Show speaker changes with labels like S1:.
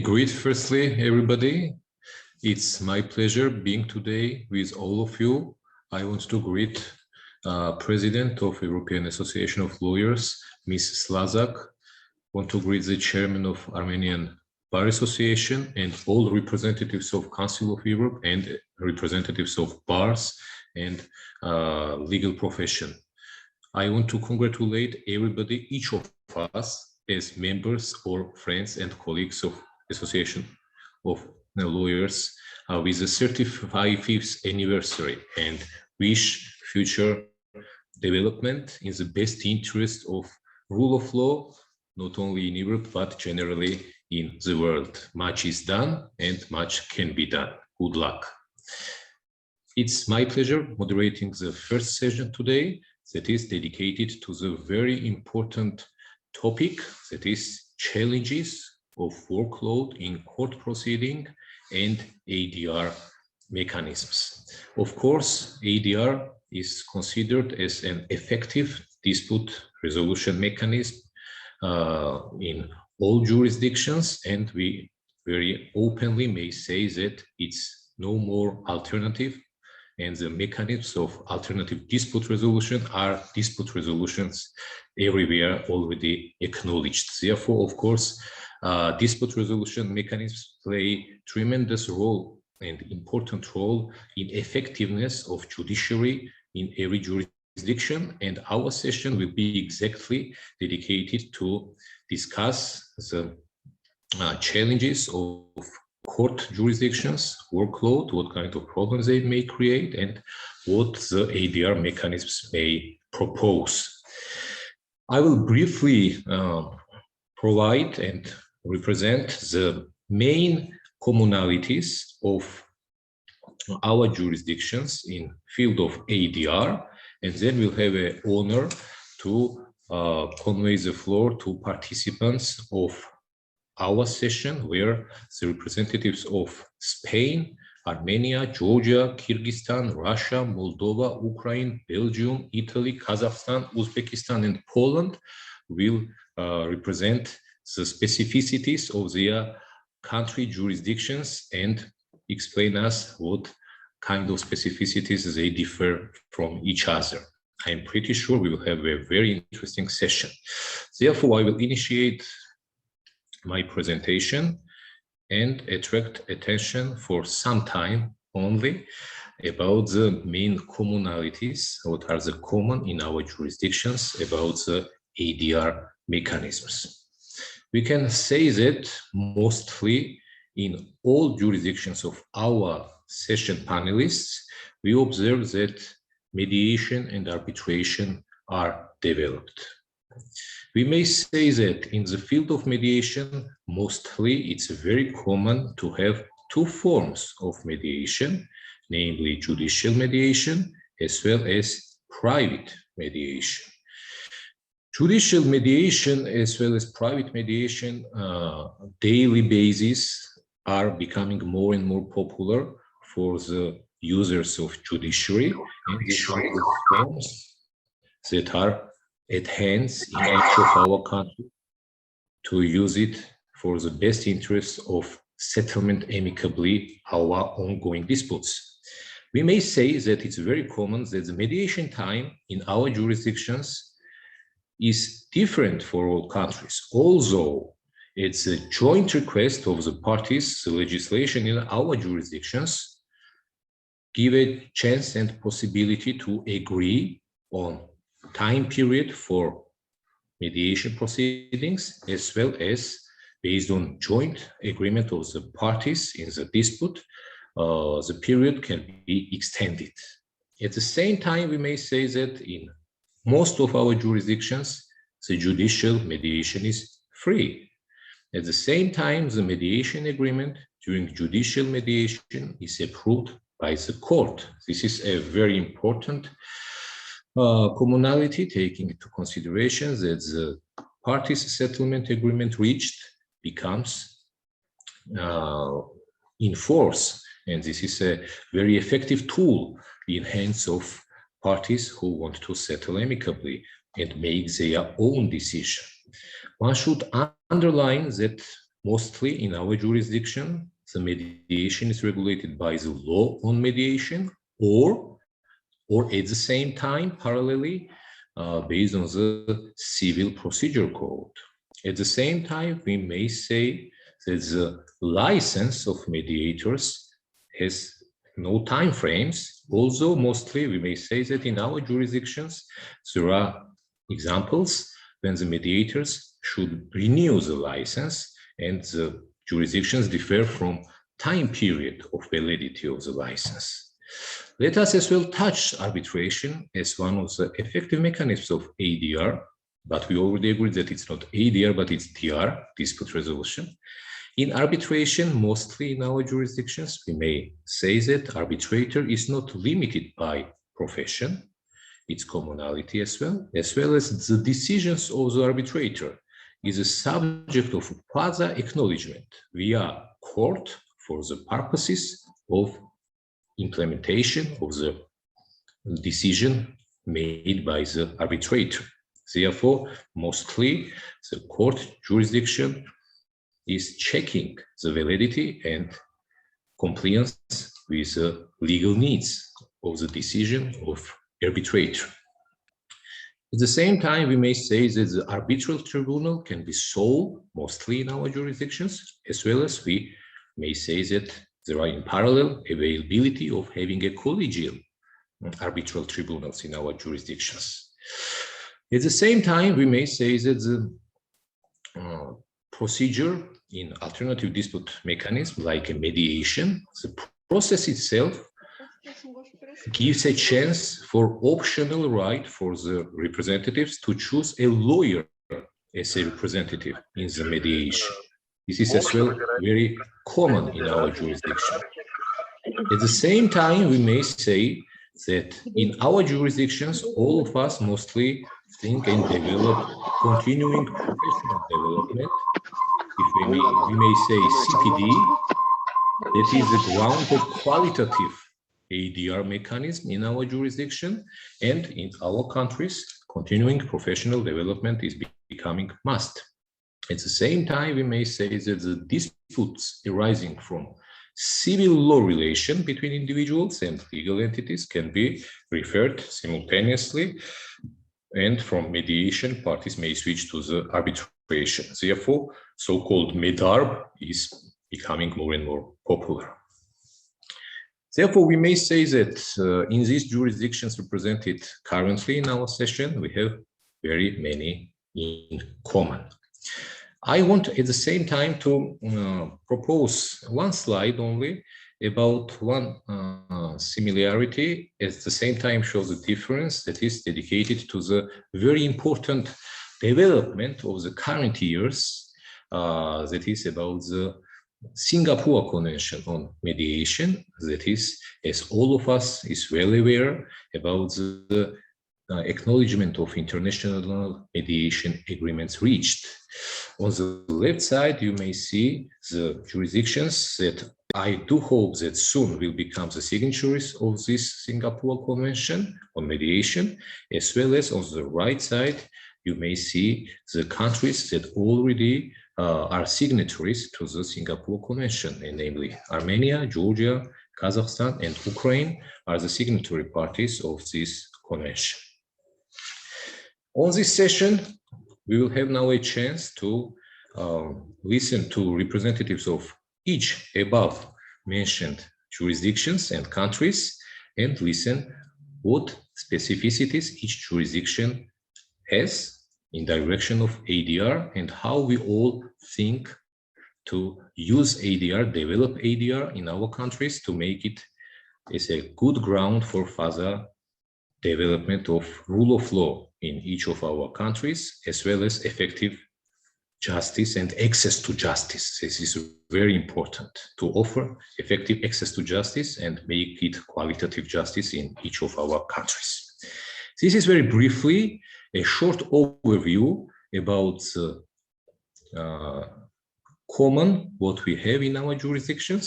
S1: greet firstly, everybody. It's my pleasure being today with all of you. I want to greet President of European Association of Lawyers, Ms. Slazak. Want to greet the Chairman of Armenian Bar Association and all representatives of Council of Europe and representatives of bars and legal profession. I want to congratulate everybody, each of us as members or friends and colleagues of Association of Lawyers with the 35th anniversary and wish future development in the best interest of rule of law, not only in Europe, but generally in the world. Much is done and much can be done. Good luck. It's my pleasure moderating the first session today that is dedicated to the very important topic, that is challenges of workload in court proceeding and ADR mechanisms. Of course, ADR is considered as an effective dispute resolution mechanism in all jurisdictions, and we very openly may say that it's no more alternative, and the mechanisms of alternative dispute resolution are dispute resolutions everywhere already acknowledged. Therefore, of course, dispute resolution mechanisms play tremendous role and important role in effectiveness of judiciary in every jurisdiction, and our session will be exactly dedicated to discuss the challenges of court jurisdictions, workload, what kind of problems they may create, and what the ADR mechanisms may propose. I will briefly provide and represent the main commonalities of our jurisdictions in field of ADR, and then we'll have an honor to convey the floor to participants of our session, where the representatives of Spain, Armenia, Georgia, Kyrgyzstan, Russia, Moldova, Ukraine, Belgium, Italy, Kazakhstan, Uzbekistan, and Poland will represent the specificities of their country jurisdictions and explain us what kind of specificities they differ from each other. I'm pretty sure we will have a very interesting session. Therefore, I will initiate my presentation and attract attention for some time only about the main commonalities, what are the common in our jurisdictions about the ADR mechanisms. We can say that mostly in all jurisdictions of our session panelists, we observe that mediation and arbitration are developed. We may say that in the field of mediation, mostly it's very common to have two forms of mediation, namely judicial mediation as well as private mediation. Judicial mediation as well as private mediation daily basis are becoming more and more popular for the users of judiciary, and these are the forms that are at hands in each of our countries to use it for the best interests of settlement amicably our ongoing disputes. We may say that it's very common that the mediation time in our jurisdictions is different for all countries, although it's a joint request of the parties. The legislation in our jurisdictions give a chance and possibility to agree on time period for mediation proceedings, as well as based on joint agreement of the parties in the dispute, the period can be extended. At the same time, we may say that in most of our jurisdictions, the judicial mediation is free. At the same time, the mediation agreement during judicial mediation is approved by the court. This is a very important commonality, taking into consideration that the parties' settlement agreement reached becomes in force. And this is a very effective tool in hands of parties who want to settle amicably and make their own decision. One should underline that mostly in our jurisdiction, the mediation is regulated by the law on mediation, or at the same time, parallelly, based on the civil procedure code. At the same time, we may say that the license of mediators has no time frames, although mostly we may say that in our jurisdictions, there are examples when the mediators should renew the license, and the jurisdictions differ from time period of validity of the license. Let us as well touch arbitration as one of the effective mechanisms of ADR, but we already agreed that it's not ADR, but it's DR, dispute resolution. In arbitration, mostly in our jurisdictions, we may say that arbitrator is not limited by profession, its commonality as well as the decisions of the arbitrator is a subject of further acknowledgement via court for the purposes of implementation of the decision made by the arbitrator. Therefore, mostly the court jurisdiction is checking the validity and compliance with the legal needs of the decision of arbitrator. At the same time, we may say that the arbitral tribunal can be sole, mostly in our jurisdictions, as well as we may say that there are in parallel availability of having a collegial arbitral tribunals in our jurisdictions. At the same time, we may say that the procedure in alternative dispute mechanism, like a mediation, the process itself gives a chance for optional right for the representatives to choose a lawyer as a representative in the mediation. This is as well very common in our jurisdiction. At the same time, we may say that in our jurisdictions, all of us mostly think and develop continuing professional development. If we may say CPD, that is the ground of qualitative ADR mechanism in our jurisdiction, and in our countries, continuing professional development is becoming must. At the same time, we may say that the disputes arising from civil law relation between individuals and legal entities can be referred simultaneously, and from mediation, parties may switch to the arbitration. Therefore, so-called MEDARB is becoming more and more popular. Therefore, we may say that in these jurisdictions represented currently in our session, we have very many in common. I want at the same time to propose one slide only about one similarity, at the same time shows the difference that is dedicated to the very important development of the current years, that is about the Singapore Convention on Mediation, that is, as all of us is well aware about the acknowledgement of international mediation agreements reached. On the left side, you may see the jurisdictions that I do hope that soon will become the signatories of this Singapore Convention on Mediation, as well as on the right side, you may see the countries that already are signatories to the Singapore Convention, and namely Armenia, Georgia, Kazakhstan, and Ukraine are the signatory parties of this convention. On this session, we will have now a chance to listen to representatives of each above mentioned jurisdictions and countries, and listen what specificities each jurisdiction has in direction of ADR, and how we all think to use ADR, develop ADR in our countries to make it as a good ground for further development of rule of law in each of our countries, as well as effective justice and access to justice. This is very important, to offer effective access to justice and make it qualitative justice in each of our countries. This is very briefly a short overview about common what we have in our jurisdictions.